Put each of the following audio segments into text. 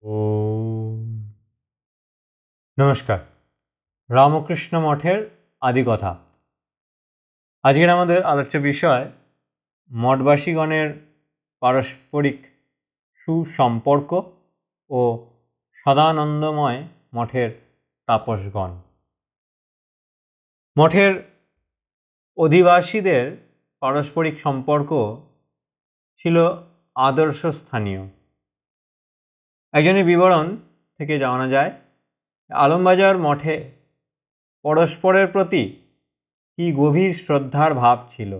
ওম নমস্কার। রামকৃষ্ণ মঠের আদিকথা। আজকের আমাদের আলোচ্য বিষয় মঠবাসীগণের পারস্পরিক সুসম্পর্ক ও সদানন্দময় মঠের তাপসগণ। মঠের অধিবাসীদের পারস্পরিক সম্পর্ক ছিল আদর্শস্থানীয়। একজনের বিবরণ থেকে জানা যায়, আলমবাজার মঠে পরস্পরের প্রতি কি গভীর শ্রদ্ধার ভাব ছিল।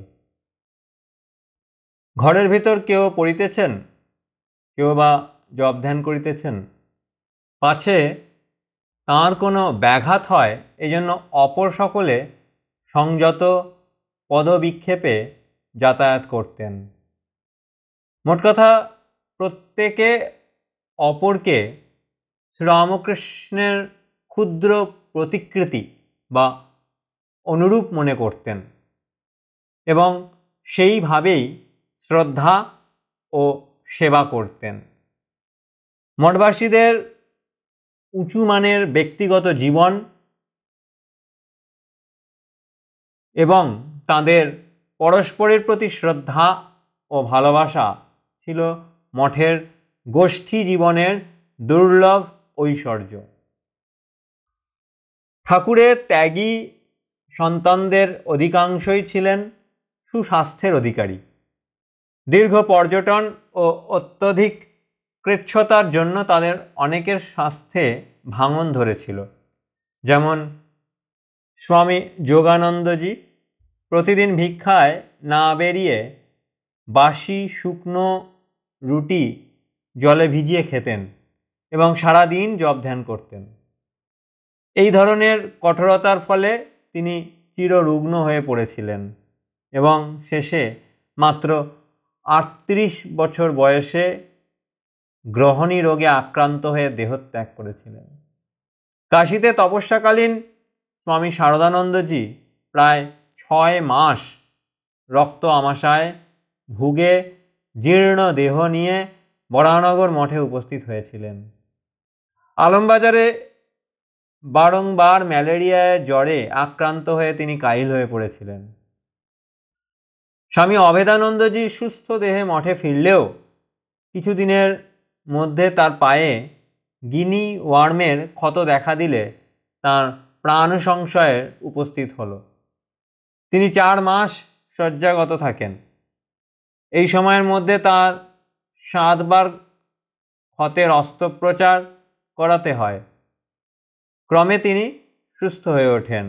ঘরের ভিতর কেউ পড়িতেছেন, কেউ বা জপ ধ্যান করিতেছেন, পাছে তাঁর কোনো ব্যাঘাত হয় এই জন্য অপর সকলে সংযত পদবিক্ষেপে যাতায়াত করতেন। মোট কথা, প্রত্যেকে অপরকে শ্রীরামকৃষ্ণের ক্ষুদ্র প্রতিকৃতি বা অনুরূপ মনে করতেন এবং সেইভাবেই শ্রদ্ধা ও সেবা করতেন। মঠবাসীদের উঁচু মানের ব্যক্তিগত জীবন এবং তাদের পরস্পরের প্রতি শ্রদ্ধা ও ভালোবাসা ছিল মঠের গোষ্ঠী জীবনের দুর্লভ ঐশ্বর্য। ঠাকুরের ত্যাগী সন্তানদের অধিকাংশই ছিলেন সুস্বাস্থ্যের অধিকারী। দীর্ঘ পর্যটন ও অত্যধিক কৃচ্ছতার জন্য তাদের অনেকের স্বাস্থ্যে ভাঙন ধরেছিল। যেমন স্বামী যোগানন্দজি প্রতিদিন ভিক্ষায় না বেরিয়ে বাসি শুকনো রুটি জলে ভিজিয়ে খেতেন এবং সারাদিন জপ ধ্যান করতেন। এই ধরনের কঠোরতার ফলে তিনি চিররুগ্ন হয়ে পড়েছিলেন এবং শেষে মাত্র 38 বছর বয়সে গ্রহণী রোগে আক্রান্ত হয়ে দেহত্যাগ করেছিলেন। কাশীতে তপস্যাকালীন স্বামী শারদানন্দজি প্রায় 6 মাস রক্ত আমাশায় ভুগে জীর্ণ দেহ নিয়ে বরাহনগর মঠে উপস্থিত হয়েছিলেন। আলমবাজারে বারংবার ম্যালেরিয়ায় জ্বরে আক্রান্ত হয়ে তিনি কাহিল হয়ে পড়েছিলেন। স্বামী অভেদানন্দজি সুস্থ দেহে মঠে ফিরলেও কিছুদিনের মধ্যে তার পায়ে গিনি ওয়ার্মের ক্ষত দেখা দিলে তার প্রাণ সংশয়ের উপস্থিত হলো। তিনি 4 মাস শয্যাগত থাকেন। এই সময়ের মধ্যে তার 7 বার ক্ষতের অস্ত্রোপচার করাতে হয়। ক্রমে তিনি সুস্থ হয়ে ওঠেন।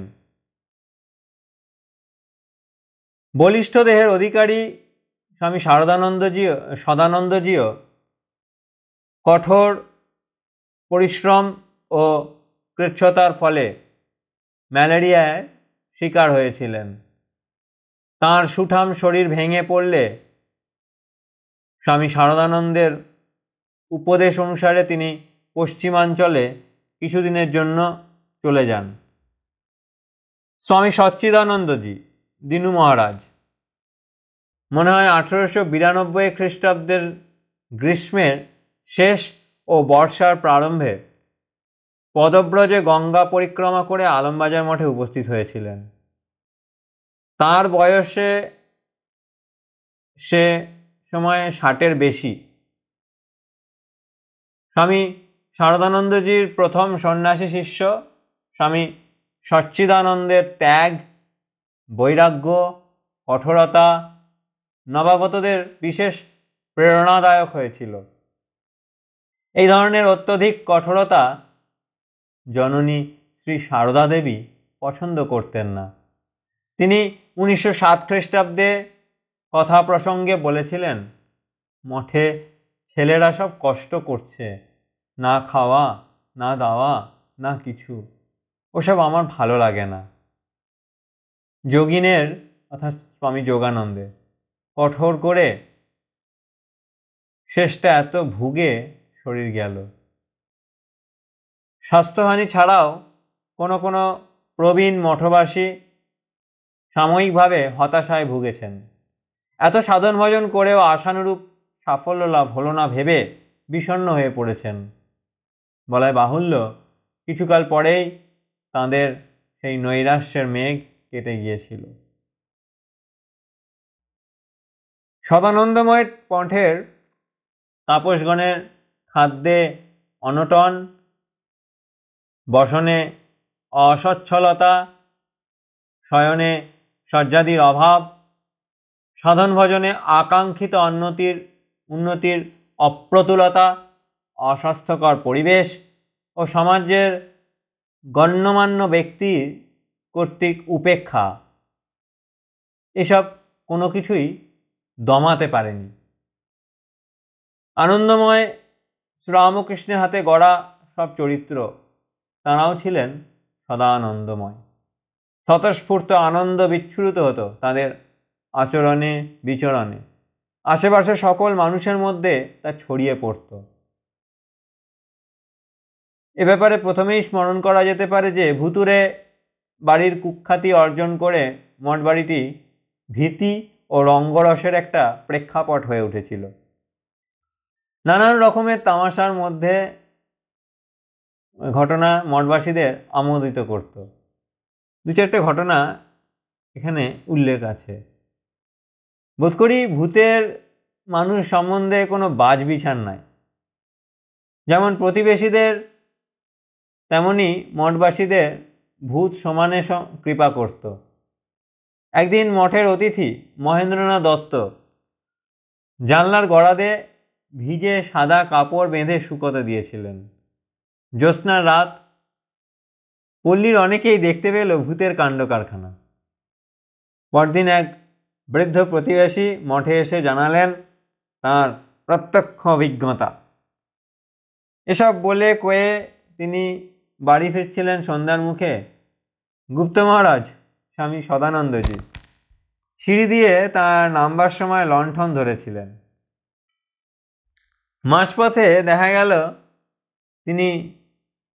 বলিষ্ঠ দেহের অধিকারী স্বামী সদানন্দজিও কঠোর পরিশ্রম ও কৃচ্ছতার ফলে ম্যালেরিয়ায় শিকার হয়েছিলেন। তাঁর সুঠাম শরীর ভেঙে পড়লে স্বামী শারদানন্দের উপদেশ অনুসারে তিনি পশ্চিমাঞ্চলে কিছুদিনের জন্য চলে যান। স্বামী সচ্চিদানন্দজি দিনু মহারাজ মনে হয় 1892 খ্রিস্টাব্দের গ্রীষ্মের শেষ ও বর্ষার প্রারম্ভে পদব্রজে গঙ্গা পরিক্রমা করে আলমবাজার মঠে উপস্থিত হয়েছিলেন। তার বয়সে সে সময় 60-এর বেশি। স্বামী শারদানন্দজির প্রথম সন্ন্যাসী শিষ্য স্বামী সচ্চিদানন্দের ত্যাগ, বৈরাগ্য, কঠোরতা নবাগতদের বিশেষ প্রেরণাদায়ক হয়েছিল। এই ধরনের অত্যধিক কঠোরতা জননী শ্রী সারদা দেবী পছন্দ করতেন না। তিনি 1907 খ্রিস্টাব্দে কথা প্রসঙ্গে বলেছিলেন, মঠে ছেলেরা সব কষ্ট করছে, না খাওয়া না দাওয়া না কিছু, ওসব আমার ভালো লাগে না। যোগিনের অর্থাৎ স্বামী যোগানন্দের কঠোর করে শেষটা এত ভুগে শরীর গেল। স্বাস্থ্যহানি ছাড়াও কোনো কোনো প্রবীণ মঠবাসী সাময়িকভাবে হতাশায় ভুগেছেন। এত সাধন ভজন করেও আশানুরূপ সাফল্য লাভ হলো না ভেবে বিষণ্ণ হয়ে পড়েছেন। বলায় বাহুল্য কিছুকাল পরেই তাঁদের সেই নৈরাশ্যের মেঘ কেটে গিয়েছিল। সদানন্দময় মঠের তাপসগণের খাদ্যে অনটন, বসনে অসচ্ছলতা, শয়নে শয্যাদির অভাব, সাধন ভজনে আকাঙ্ক্ষিত উন্নতির অপ্রতুলতা, অস্বাস্থ্যকর পরিবেশ ও সমাজের গণ্যমান্য ব্যক্তি কর্তৃক উপেক্ষা, এসব কোনো কিছুই দমাতে পারেনি। আনন্দময় শ্রীরামকৃষ্ণের হাতে গড়া সব চরিত্র, তাঁরাও ছিলেন সদা আনন্দময়। স্বতঃস্ফূর্ত আনন্দ বিচ্ছুরিত হতো তাদের আচরণে বিচরণে, আশেপাশে সকল মানুষের মধ্যে তা ছড়িয়ে পড়ত। এ ব্যাপারে প্রথমেই স্মরণ করা যেতে পারে যে ভুতুরে বাড়ির কুখ্যাতি অর্জন করে মঠবাড়িটি ভীতি ও রঙ্গরসের একটা প্রেক্ষাপট হয়ে উঠেছিল। নানান রকমের তামাশার মধ্যে ঘটনা মঠবাসীদের আমোদিত করত। দু চারটে ঘটনা এখানে উল্লেখ আছে। বোধ করি ভূতের মানুষ সম্বন্ধে কোনো বাছবিচার নাই। যেমন প্রতিবেশীদের তেমনি মঠবাসীদের ভূত সমানে কৃপা করত। একদিন মঠের অতিথি মহেন্দ্রনাথ দত্ত জানলার গড়াদে ভিজে সাদা কাপড় বেঁধে শুকোতে দিয়েছিলেন। জ্যোৎস্নার রাত, পল্লীর অনেকেই দেখতে পেল ভূতের কাণ্ড কারখানা। পরদিন এক বৃদ্ধ প্রতিবেশী মঠে এসে জানালেন তাঁর প্রত্যক্ষ অভিজ্ঞতা। এসব বলে কয়ে তিনি বাড়ি ফিরছিলেন সন্ধ্যার মুখে। গুপ্ত মহারাজ স্বামী সদানন্দজি সিঁড়ি দিয়ে তার নামবার সময় লণ্ঠন ধরেছিলেন। মাঝপথে দেখা গেল তিনি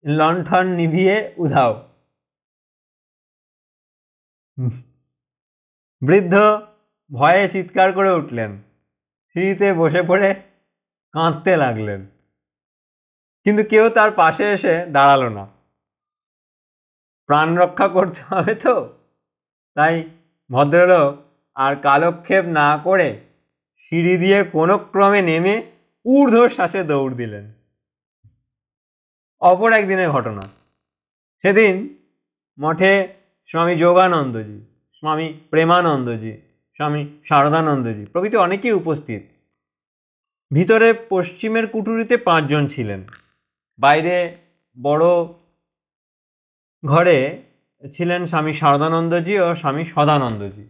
লণ্ঠন নিভিয়ে উধাও। বৃদ্ধ ভয়ে চিৎকার করে উঠলেন, সিঁড়িতে বসে পড়ে কাঁদতে লাগলেন, কিন্তু কেউ তার পাশে এসে দাঁড়ালো না। প্রাণ রক্ষা করতে হবে তো, তাই ভদ্রলোক আর কালক্ষেপ না করে সিঁড়ি দিয়ে কোনো ক্রমে নেমে ঊর্ধ্বশ্বাসে দৌড় দিলেন। অপর একদিনের ঘটনা। সেদিন মঠে স্বামী যোগানন্দজি, স্বামী প্রেমানন্দজি, স্বামী শারদানন্দজি প্রভৃতি অনেকেই উপস্থিত। ভিতরে পশ্চিমের কুঠুরিতে 5 জন ছিলেন। বাইরে বড় ঘরে ছিলেন স্বামী শারদানন্দজি ও স্বামী সদানন্দজি।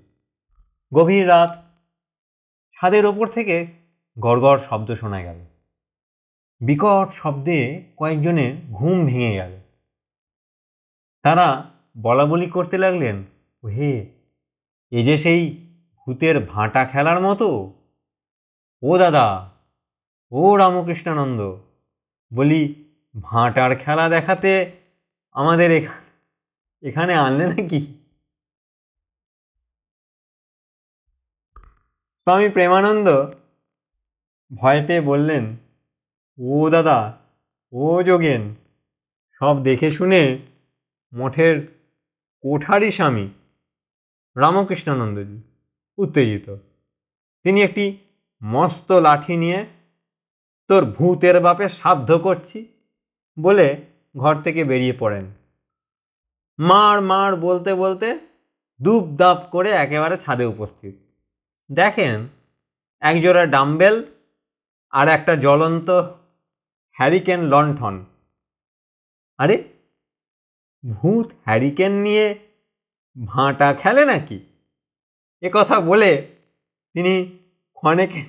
গভীর রাত, ছাদের ওপর থেকে গড়গড় শব্দ শোনা গেল। বিকট শব্দে কয়েকজনের ঘুম ভেঙে গেল। তারা বলাবলি করতে লাগলেন, হে, এ যে সেই ভূতের ভাঁটা খেলার মতো। ও দাদা, ও রামকৃষ্ণানন্দ, বলি ভাঁটার খেলা দেখাতে আমাদের এখানে আনলে নাকি? স্বামী প্রেমানন্দ ভয় পেয়ে বললেন, ও দাদা, ও যোগেন, সব দেখে শুনে মঠের কোঠারি স্বামী রামকৃষ্ণানন্দজি উত্তেজিত। তিনি একটি মস্ত লাঠি নিয়ে তোর ভূতের বাপে সাধ্য করছি বলে ঘর থেকে বেরিয়ে পড়েন। মার মার বলতে বলতে দুপ দাপ করে একেবারে ছাদে উপস্থিত। দেখেন একজোড়া ডাম্বেল আর একটা জ্বলন্ত হ্যারিকেন লণ্ঠন। আরে, ভূত হ্যারিকেন নিয়ে ভাঁটা খেলে নাকি? এ কথা বলে তিনি ক্ষণেকের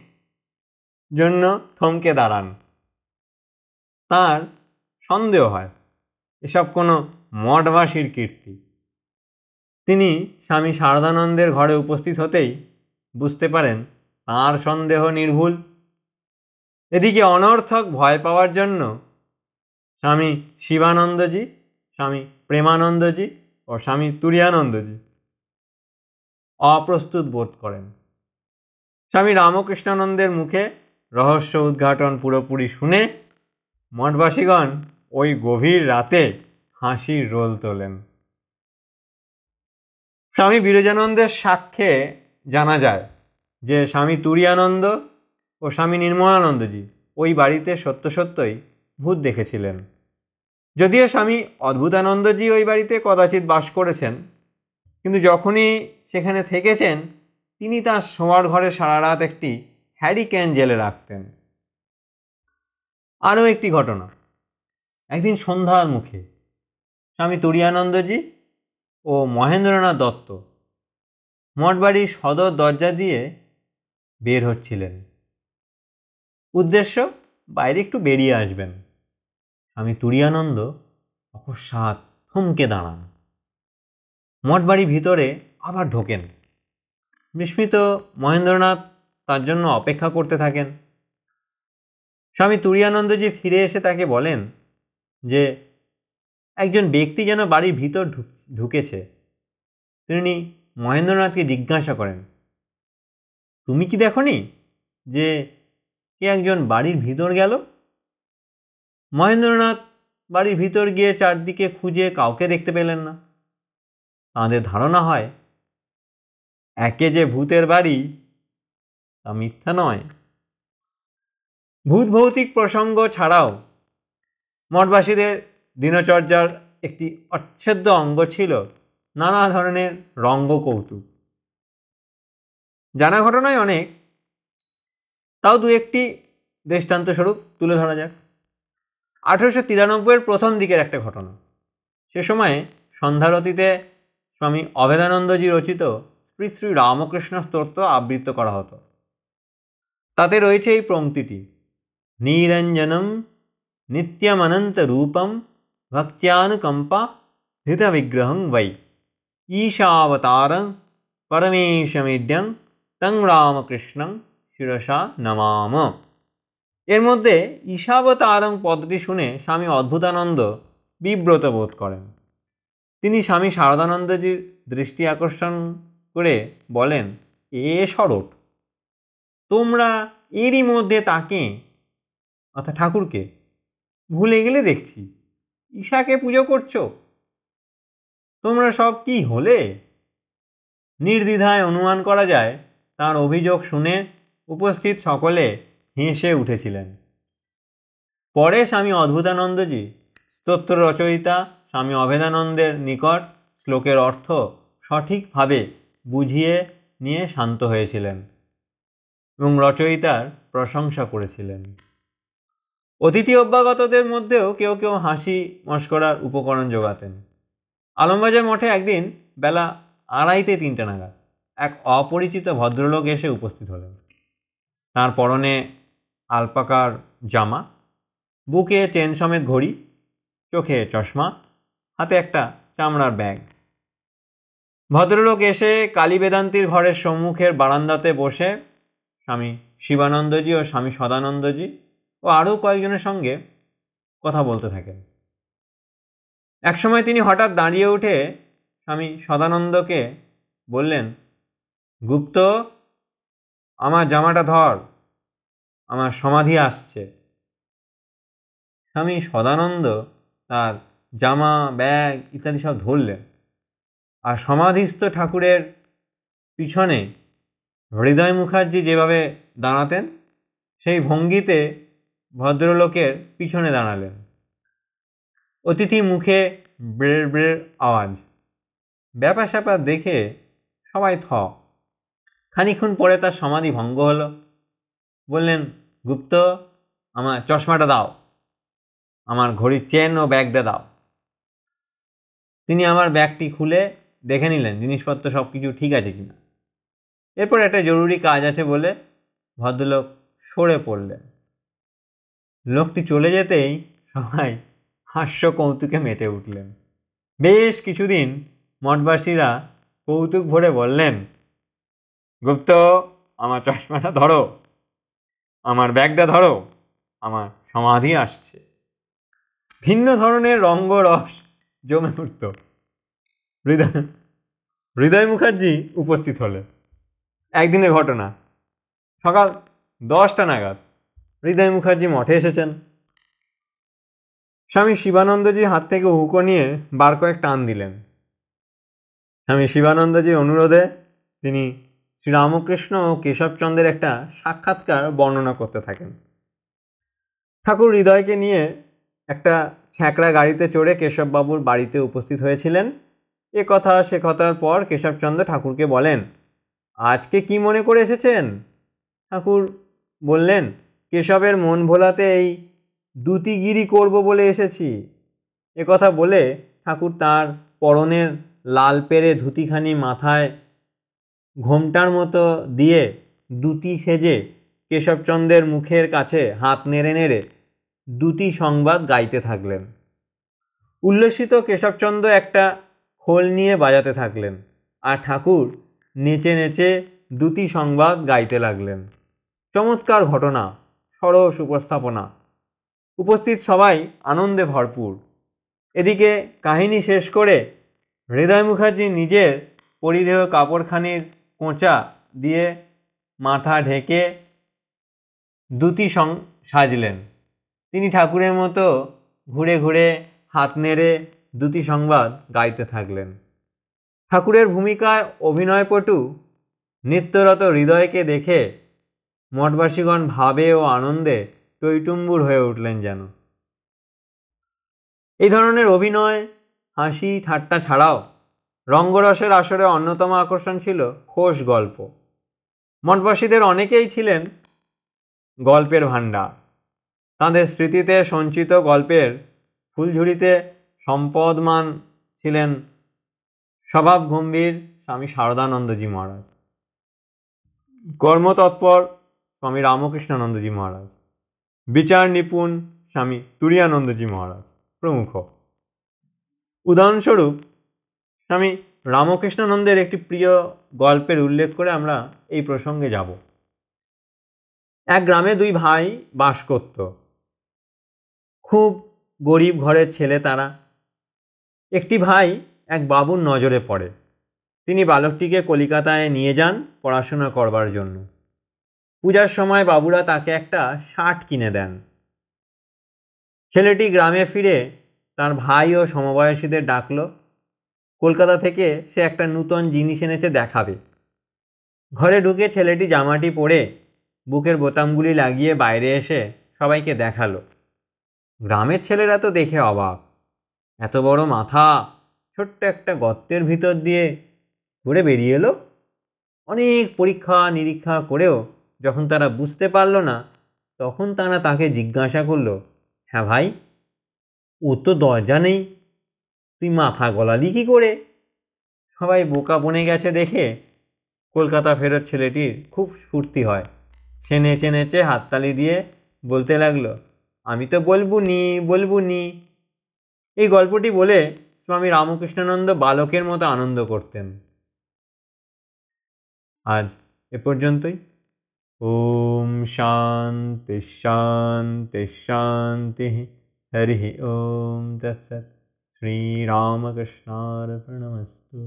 জন্য থমকে দাঁড়ান। তার সন্দেহ হয় এসব কোনো মঠবাসীর কীর্তি। তিনি স্বামী শারদানন্দের ঘরে উপস্থিত হতেই বুঝতে পারেন তাঁর সন্দেহ নির্ভুল। এদিকে অনর্থক ভয় পাওয়ার জন্য স্বামী শিবানন্দজি, স্বামী প্রেমানন্দজি ও স্বামী তুরীয়ানন্দজি অপ্রস্তুত বোধ করেন। স্বামী রামকৃষ্ণানন্দের মুখে রহস্য উদ্ঘাটন পুরোপুরি শুনে মঠবাসীগণ ওই গভীর রাতে হাসির রোল তোলেন। স্বামী বিরজানন্দের সাক্ষ্যে জানা যায় যে স্বামী তুরীয়ানন্দ ও স্বামী নির্মলানন্দজি ওই বাড়িতে সত্য সত্যই ভূত দেখেছিলেন। যদিও স্বামী অদ্ভুতানন্দজি ওই বাড়িতে কদাচিৎ বাস করেছেন, কিন্তু যখনই সেখানে থেকেছেন তিনি তার শোয়ার ঘরে সারা রাত একটি হ্যারিকেন জেলে রাখতেন। আরও একটি ঘটনা, একদিন সন্ধ্যার মুখে স্বামী তুরীয়ানন্দজি ও মহেন্দ্রনাথ দত্ত মঠবাড়ির সদর দরজা দিয়ে বের হচ্ছিলেন। উদ্দেশ্য বাইরে একটু বেরিয়ে আসবেন। স্বামী তুরীয়ানন্দ অকস্মাৎ থমকে দাঁড়ান, মঠবাড়ি ভিতরে আবার ঢোকেন। বিস্মিত মহেন্দ্রনাথ তার জন্য অপেক্ষা করতে থাকেন। স্বামী তুরীয়ানন্দজি ফিরে এসে তাকে বলেন যে একজন ব্যক্তি যেন বাড়ির ভিতর ঢুকেছে। তিনি মহেন্দ্রনাথকে জিজ্ঞাসা করেন, তুমি কি দেখনি যে কে একজন বাড়ির ভিতর গেল? মহেন্দ্রনাথ বাড়ির ভিতর গিয়ে চারদিকে খুঁজে কাউকে দেখতে পেলেন না। তাঁদের ধারণা হয় একে যে ভূতের বাড়ি তা মিথ্যা নয়। ভূত ভৌতিক প্রসঙ্গ ছাড়াও মঠবাসীদের দিনচর্যার একটি অচ্ছেদ্য অঙ্গ ছিল নানা ধরনের রঙ্গ কৌতুক। জানা ঘটনায় অনেক, তাও দু একটি দৃষ্টান্তস্বরূপ তুলে ধরা যাক। 1893 প্রথম দিকের একটা ঘটনা। সে সময়ে সন্ধ্যারতিতে স্বামী অভেদানন্দজি রচিত শ্রী শ্রী রামকৃষ্ণ স্তোত্র আবৃত্ত করা হতো। তাতে রয়েছে এই পংক্তিটি, নিরঞ্জনম নিত্যমনন্ত রূপম ভক্ত্যানুকম্পা ধৃত বিগ্রহং বৈ ঈশাবতারং পরমেশমিড্যং তং রামকৃষ্ণং শিরসা নমাম। এর মধ্যে ঈশাবতারং পদটি শুনে স্বামী অদ্ভুতানন্দ বিব্রত বোধ করেন। তিনি স্বামী শারদানন্দজির দৃষ্টি আকর্ষণ করে বলেন, এ শরৎ, তোমরা এরই মধ্যে তাকে অর্থাৎ ঠাকুরকে ভুলে গেলে দেখছি, ঈশাকে পুজো করছো। তোমরা সব কি হলে? নির্দ্বিধায় অনুমান করা যায় তার অভিযোগ শুনে উপস্থিত সকলে হেসে উঠেছিলেন। পরে স্বামী অদ্ভুতানন্দজি স্তোত্র রচয়িতা স্বামী অভেদানন্দের নিকট শ্লোকের অর্থ সঠিকভাবে বুঝিয়ে নিয়ে শান্ত হয়েছিলেন এবং রচয়িতার প্রশংসা করেছিলেন। অতিথি অভ্যাগতদের মধ্যেও কেউ কেউ হাসি মশকরার উপকরণ জোগাতেন। আলমবাজার মঠে একদিন বেলা 2:30-3 নাগাদ এক অপরিচিত ভদ্রলোক এসে উপস্থিত হলেন। তার পরনে আলপাকার জামা, বুকে চেন সমেত ঘড়ি, চোখে চশমা, হাতে একটা চামড়ার ব্যাগ। ভদ্রলোক এসে কালী বেদান্তির ঘরের সম্মুখের বারান্দাতে বসে স্বামী শিবানন্দজি ও স্বামী সদানন্দজি ও আরও কয়েকজনের সঙ্গে কথা বলতে থাকেন। একসময় তিনি হঠাৎ দাঁড়িয়ে উঠে স্বামী সদানন্দকে বললেন, গুপ্ত, আমার জামাটা ধর, আমার সমাধি আসছে। স্বামী সদানন্দ তার জামা, ব্যাগ ইত্যাদি সব ধরলেন, আর সমাধিস্থ ঠাকুরের পিছনে হৃদয় মুখার্জি যেভাবে দাঁড়াতেন সেই ভঙ্গিতে ভদ্রলোকের পিছনে দাঁড়ালেন। অতিথি মুখে ব্রের ব্রের আওয়াজ। ব্যাপার স্যাপার দেখে সবাই থ। খানিক্ষণ পরে তার সমাধি ভঙ্গ হলো। বললেন, গুপ্ত, আমার চশমাটা দাও, আমার ঘড়ির চেন ও ব্যাগটা দাও। তিনি আমার ব্যাগটি খুলে দেখে নিলেন জিনিসপত্র সব কিছু ঠিক আছে কিনা। এরপর একটা জরুরি কাজ আছে বলে ভদ্রলোক সরে পড়লেন। লোকটি চলে যেতেই সবাই হাস্য কৌতুকে মেতে উঠলেন। বেশ কিছুদিন মঠবাসীরা কৌতুক ভরে বললেন, গুপ্ত, আমার চশমাটা ধরো, আমার ব্যাগটা ধরো, আমার সমাধি আসছে। ভিন্ন ধরনের রঙ্গরস জমে উঠত। হৃদয় মুখার্জি উপস্থিত হলেন। একদিনের ঘটনা, সকাল 10টা নাগাদ হৃদয় মুখার্জি মঠে এসেছেন। স্বামী শিবানন্দজি হাত থেকে হুঁকো নিয়ে বার কয়েক টান দিলেন। স্বামী শিবানন্দজির অনুরোধে তিনি শ্রীরামকৃষ্ণ ও কেশবচন্দ্রের একটা সাক্ষাৎকার বর্ণনা করতে থাকেন। ঠাকুর হৃদয়কে নিয়ে একটা ছ্যাঁকড়া গাড়িতে চড়ে কেশববাবুর বাড়িতে উপস্থিত হয়েছিলেন। এ কথা সে কথার পর কেশবচন্দ্র ঠাকুরকে বলেন, আজকে কি মনে করে এসেছেন? ঠাকুর বললেন, কেশবের মন ভোলাতে এই দুতিগিরি করব বলে এসেছি। এ কথা বলে ঠাকুর তার পরনের লাল পেরে ধুতিখানি মাথায় ঘোমটার মতো দিয়ে দুটি সেজে কেশবচন্দ্রের মুখের কাছে হাত নেড়ে নেড়ে দুটি সংবাদ গাইতে থাকলেন। উল্লসিত কেশবচন্দ্র একটা খোল নিয়ে বাজাতে থাকলেন, আর ঠাকুর নেচে নেচে দুটি সংবাদ গাইতে লাগলেন। চমৎকার ঘটনা, সরস উপস্থাপনা, উপস্থিত সবাই আনন্দে ভরপুর। এদিকে কাহিনী শেষ করে হৃদয় মুখার্জি নিজের পরিধেয় কাপড়খানির কোঁচা দিয়ে মাথা ঢেকে দুটি সাজলেন। তিনি ঠাকুরের মতো ঘুরে ঘুরে হাত নেড়ে দুটি সংবাদ গাইতে থাকলেন। ঠাকুরের ভূমিকায় অভিনয়পটু নিত্যরত হৃদয়কে দেখে মঠবাসীগণ ভাবে ও আনন্দে টইটুম্বুর হয়ে উঠলেন যেন। এই ধরনের অভিনয়, হাসি ঠাট্টা ছাড়াও রঙ্গরসের আসরে অন্যতম আকর্ষণ ছিল খোশ গল্প। মঠবাসীদের অনেকেই ছিলেন গল্পের ভাণ্ডার। তাঁদের স্মৃতিতে সঞ্চিত গল্পের ফুলঝুরিতে সম্পদমান ছিলেন স্বভাব গম্ভীর স্বামী শারদানন্দজি মহারাজ, কর্মতৎপর স্বামী রামকৃষ্ণানন্দজি মহারাজ, বিচার নিপুণ স্বামী তুরীয়ানন্দজি মহারাজ প্রমুখ। উদাহরণস্বরূপ স্বামী রামকৃষ্ণানন্দের একটি প্রিয় গল্পের উল্লেখ করে আমরা এই প্রসঙ্গে যাব। এক গ্রামে দুই ভাই বাস করত। খুব গরিব ঘরের ছেলে তারা। একটি ভাই এক বাবুর নজরে পড়ে। তিনি বালকটিকে কলিকাতায় নিয়ে যান পড়াশোনা করবার জন্য। পূজার সময় বাবুরা তাকে একটা শার্ট কিনে দেন। ছেলেটি গ্রামে ফিরে তার ভাই ও সমবয়সীদের ডাকল। কলকাতা থেকে সে একটা নূতন জিনিস এনেছে দেখাবে। ঘরে ঢুকে ছেলেটি জামাটি পরে বুকের বোতামগুলি লাগিয়ে বাইরে এসে সবাইকে দেখালো। গ্রামের ছেলেরা তো দেখে অবাক। এত বড় মাথা ছোট্ট একটা গর্তের ভিতর দিয়ে ঘুরে বেরিয়ে এলো। অনেক পরীক্ষা নিরীক্ষা করেও যখন তারা বুঝতে পারল না, তখন তারা তাকে জিজ্ঞাসা করলো, হ্যাঁ ভাই, ও তো দরজা নেই, তুই মাথা গলালি কি করে? সবাই বোকা বনে গেছে দেখে কলকাতা ফেরত ছেলেটির খুব স্ফূর্তি হয়। সে নেচে নেচে হাততালি দিয়ে বলতে লাগলো, আমি তো বলবো নি। এই গল্পটি বলে স্বামী রামকৃষ্ণানন্দ বালকের মতো আনন্দ করতেন। আজ এ পর্যন্তই। ওম শান্তি শান্তি শান্তি। হরি ওম তৎসৎ। শ্রীরামকৃষ্ণার্পণমস্তু।